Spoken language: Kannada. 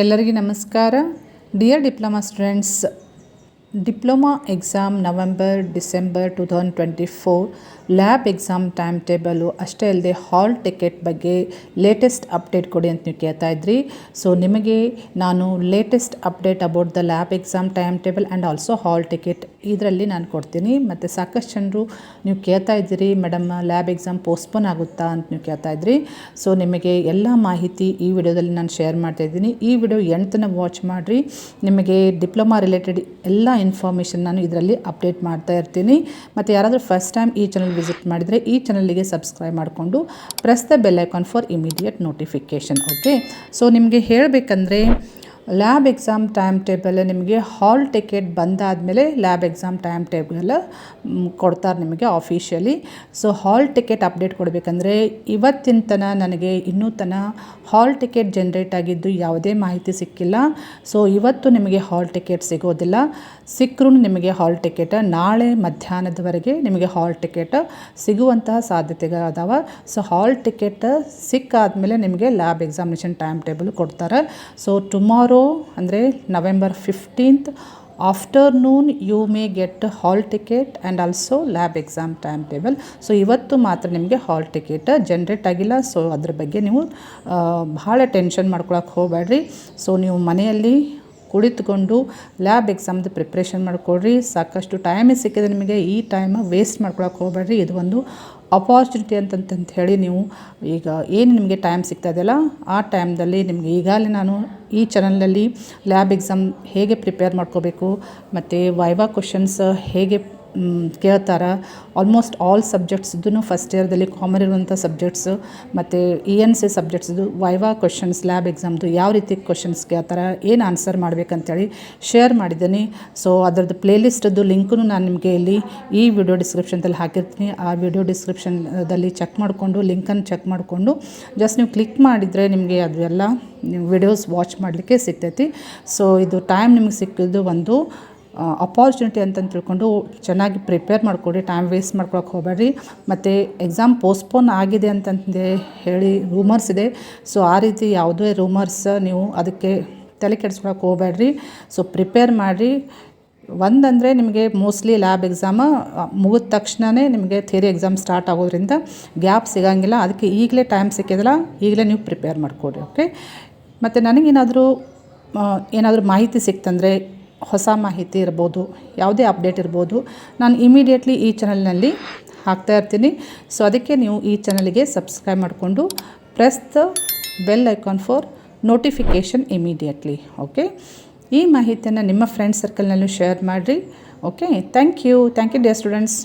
ಎಲ್ಲರಿಗೂ ನಮಸ್ಕಾರ. Dear diploma students, diploma exam November December 2024 lab exam time table ಅಷ್ಟೇ ಅಲ್ಲದೆ ಹಾಲ್ ಟಿಕೆಟ್ ಬಗ್ಗೆ ಲೇಟೆಸ್ಟ್ ಅಪ್ಡೇಟ್ ಕೊಡಿ ಅಂತ ನೀವು ಕೇಳ್ತಾ ಇದ್ರಿ. ಸೊ ನಿಮಗೆ ನಾನು latest update about the lab exam time table and also hall ticket ಇದರಲ್ಲಿ ನಾನು ಕೊಡ್ತೀನಿ. ಮತ್ತು ಸಾಕಷ್ಟು ಜನರು ನೀವು ಕೇಳ್ತಾ ಇದ್ದೀರಿ, ಮೇಡಮ್ ಲ್ಯಾಬ್ ಎಕ್ಸಾಮ್ ಪೋಸ್ಟ್ಪೋನ್ ಆಗುತ್ತಾ ಅಂತ ನೀವು ಕೇಳ್ತಾ ಇದ್ರಿ. ಸೊ ನಿಮಗೆ ಎಲ್ಲ ಮಾಹಿತಿ ಈ ವಿಡಿಯೋದಲ್ಲಿ ನಾನು ಶೇರ್ ಮಾಡ್ತಾ ಇದ್ದೀನಿ. ಈ ವಿಡಿಯೋ ಎಂಡ್ ತನಕ ವಾಚ್ ಮಾಡಿರಿ. ನಿಮಗೆ ಡಿಪ್ಲೊಮಾ ರಿಲೇಟೆಡ್ ಎಲ್ಲ ಇನ್ಫಾರ್ಮೇಷನ್ ನಾನು ಇದರಲ್ಲಿ ಅಪ್ಡೇಟ್ ಮಾಡ್ತಾ ಇರ್ತೀನಿ. ಮತ್ತು ಯಾರಾದರೂ ಫಸ್ಟ್ ಟೈಮ್ ಈ ಚಾನಲ್ ವಿಸಿಟ್ ಮಾಡಿದರೆ ಈ ಚಾನಲ್ಗೆ ಸಬ್ಸ್ಕ್ರೈಬ್ ಮಾಡಿಕೊಂಡು press the bell icon for immediate notification. Okay, so ನಿಮಗೆ ಹೇಳಬೇಕಂದ್ರೆ ಲ್ಯಾಬ್ ಎಕ್ಸಾಮ್ ಟೈಮ್ ಟೇಬಲ್ ನಿಮಗೆ ಹಾಲ್ ಟಿಕೆಟ್ ಬಂದಾದಮೇಲೆ ಲ್ಯಾಬ್ ಎಕ್ಸಾಮ್ ಟೈಮ್ ಟೇಬಲ್ ಕೊಡ್ತಾರೆ ನಿಮಗೆ officially. So hall ticket update ಕೊಡಬೇಕಂದ್ರೆ ಇವತ್ತಿನ ತನಕ ನನಗೆ ಇನ್ನೂ ತನಕ ಹಾಲ್ ಟಿಕೆಟ್ ಜನ್ರೇಟ್ ಆಗಿದ್ದು ಯಾವುದೇ ಮಾಹಿತಿ ಸಿಕ್ಕಿಲ್ಲ. ಸೊ ಇವತ್ತು ನಿಮಗೆ ಹಾಲ್ ಟಿಕೆಟ್ ಸಿಗೋದಿಲ್ಲ. ಸಿಕ್ಕರೂ ನಿಮಗೆ ಹಾಲ್ ಟಿಕೆಟ್ ನಾಳೆ ಮಧ್ಯಾಹ್ನದವರೆಗೆ ನಿಮಗೆ ಹಾಲ್ ಟಿಕೆಟ್ ಸಿಗುವಂತಹ ಸಾಧ್ಯತೆಗಳದಾವ. ಸೊ ಹಾಲ್ ಟಿಕೆಟ್ ಸಿಕ್ಕಾದಮೇಲೆ ನಿಮಗೆ ಲ್ಯಾಬ್ ಎಕ್ಸಾಮಿನೇಷನ್ ಟೈಮ್ ಟೇಬಲ್ ಕೊಡ್ತಾರೆ. ಸೊ ಟುಮಾರೋ ಅಂದರೆ November 15th afternoon you may get hall ticket and also lab exam time table. So ಇವತ್ತು ಮಾತ್ರ ನಿಮಗೆ ಹಾಲ್ ಟಿಕೆಟ್ ಜನ್ರೇಟ್ ಆಗಿಲ್ಲ. ಸೊ ಅದ್ರ ಬಗ್ಗೆ ನೀವು ಭಾಳ ಟೆನ್ಷನ್ ಮಾಡ್ಕೊಳಕ್ಕೆ ಹೋಗಬೇಡ್ರಿ. ಸೊ ನೀವು ಮನೆಯಲ್ಲಿ ಕುಳಿತುಕೊಂಡು ಲ್ಯಾಬ್ ಎಕ್ಸಾಮ್ದು ಪ್ರಿಪ್ರೇಷನ್ ಮಾಡಿಕೊಡ್ರಿ. ಸಾಕಷ್ಟು ಟೈಮೇ ಸಿಕ್ಕಿದೆ ನಿಮಗೆ, ಈ ಟೈಮ್ ವೇಸ್ಟ್ ಮಾಡ್ಕೊಳಕ್ಕೆ ಹೋಗಬೇಡ್ರಿ. ಇದು ಒಂದು ಅಪಾರ್ಚುನಿಟಿ ಅಂತ ಹೇಳಿ ನೀವು ಈಗ ಏನು ನಿಮಗೆ ಟೈಮ್ ಸಿಗ್ತಾಯಿದೆಯಲ್ಲ ಆ ಟೈಮ್ದಲ್ಲಿ ನಿಮಗೆ ಈಗಾಗಲೇ ನಾನು ಈ ಚಾನಲ್ನಲ್ಲಿ ಲ್ಯಾಬ್ ಎಕ್ಸಾಮ್ ಹೇಗೆ ಪ್ರಿಪೇರ್ ಮಾಡ್ಕೋಬೇಕು ಮತ್ತು ವೈವಾ ಕ್ವಶನ್ಸ್ ಹೇಗೆ ಕೇಳ್ತಾರೆ, ಆಲ್ಮೋಸ್ಟ್ ಆಲ್ ಸಬ್ಜೆಕ್ಟ್ಸ್ದು ಫಸ್ಟ್ ಇಯರ್ದಲ್ಲಿ ಕಾಮನ್ ಇರುವಂಥ ಸಬ್ಜೆಕ್ಟ್ಸು ಮತ್ತು ENC ಸಬ್ಜೆಕ್ಟ್ಸ್ದು ವೈವಾ ಕ್ವಶನ್ಸ್ ಲ್ಯಾಬ್ ಎಕ್ಸಾಮ್ದು ಯಾವ ರೀತಿ ಕ್ವಶನ್ಸ್ ಕೇಳ್ತಾರೆ, ಏನು ಆನ್ಸರ್ ಮಾಡಬೇಕಂತೇಳಿ ಶೇರ್ ಮಾಡಿದ್ದೀನಿ. ಸೊ ಅದರದ್ದು ಪ್ಲೇಲಿಸ್ಟದ್ದು ಲಿಂಕೂ ನಾನು ನಿಮಗೆ ಇಲ್ಲಿ ಈ ವಿಡಿಯೋ ಡಿಸ್ಕ್ರಿಪ್ಷನ್ದಲ್ಲಿ ಹಾಕಿರ್ತೀನಿ. ಆ ವಿಡಿಯೋ ಡಿಸ್ಕ್ರಿಪ್ಷನ್ದಲ್ಲಿ ಚೆಕ್ ಮಾಡಿಕೊಂಡು ಲಿಂಕನ್ನು ಚೆಕ್ ಮಾಡಿಕೊಂಡು ಜಸ್ಟ್ ನೀವು ಕ್ಲಿಕ್ ಮಾಡಿದರೆ ನಿಮಗೆ ಅದೆಲ್ಲ ನೀವು ವಿಡಿಯೋಸ್ ವಾಚ್ ಮಾಡಲಿಕ್ಕೆ ಸಿಗ್ತೈತಿ. ಸೊ ಇದು ಟೈಮ್ ನಿಮಗೆ ಸಿಕ್ಕಿದ್ದು ಒಂದು ಅಪಾರ್ಚುನಿಟಿ ಅಂತ ತಿಳ್ಕೊಂಡು ಚೆನ್ನಾಗಿ ಪ್ರಿಪೇರ್ ಮಾಡಿಕೊಡಿ. ಟೈಮ್ ವೇಸ್ಟ್ ಮಾಡ್ಕೊಳಕ್ಕೆ ಹೋಗಬೇಡ್ರಿ. ಮತ್ತು ಎಕ್ಸಾಮ್ ಪೋಸ್ಟ್ಪೋನ್ ಆಗಿದೆ ಅಂತಂದು ಹೇಳಿ ರೂಮರ್ಸ್ ಇದೆ. ಸೊ ಆ ರೀತಿ ಯಾವುದೇ ರೂಮರ್ಸ್ ನೀವು ಅದಕ್ಕೆ ತಲೆ ಕೆಡಿಸ್ಕೊಳಕ್ಕೆ ಹೋಗಬೇಡ್ರಿ. ಸೊ ಪ್ರಿಪೇರ್ ಮಾಡಿರಿ. ಒಂದಂದರೆ ನಿಮಗೆ ಮೋಸ್ಟ್ಲಿ ಲ್ಯಾಬ್ ಎಕ್ಸಾಮ ಮುಗಿದ ತಕ್ಷಣವೇ ನಿಮಗೆ ಥಿಯರಿ ಎಕ್ಸಾಮ್ ಸ್ಟಾರ್ಟ್ ಆಗೋದ್ರಿಂದ ಗ್ಯಾಪ್ ಸಿಗೋಂಗಿಲ್ಲ. ಅದಕ್ಕೆ ಈಗಲೇ ಟೈಮ್ ಸಿಕ್ಕಿದಲ್ಲ, ಈಗಲೇ ನೀವು ಪ್ರಿಪೇರ್ ಮಾಡಿಕೊಡಿ. ಓಕೆ, ಮತ್ತು ನನಗೇನಾದರೂ ಮಾಹಿತಿ ಸಿಕ್ತಂದರೆ ಹೊಸ ಮಾಹಿತಿ ಇರ್ಬೋದು, ಯಾವುದೇ ಅಪ್ಡೇಟ್ ಇರ್ಬೋದು, ನಾನು ಇಮಿಡಿಯೇಟ್ಲಿ ಈ ಚಾನಲ್ನಲ್ಲಿ ಹಾಕ್ತಾ ಇರ್ತೀನಿ. ಸೊ ಅದಕ್ಕೆ ನೀವು ಈ ಚಾನಲ್ಗೆ ಸಬ್ಸ್ಕ್ರೈಬ್ ಮಾಡಿಕೊಂಡು press the bell icon for notification immediately. Okay, ಈ ಮಾಹಿತಿಯನ್ನು ನಿಮ್ಮ ಫ್ರೆಂಡ್ಸ್ ಸರ್ಕಲ್ನಲ್ಲೂ ಶೇರ್ ಮಾಡಿರಿ. Okay, thank you dear students.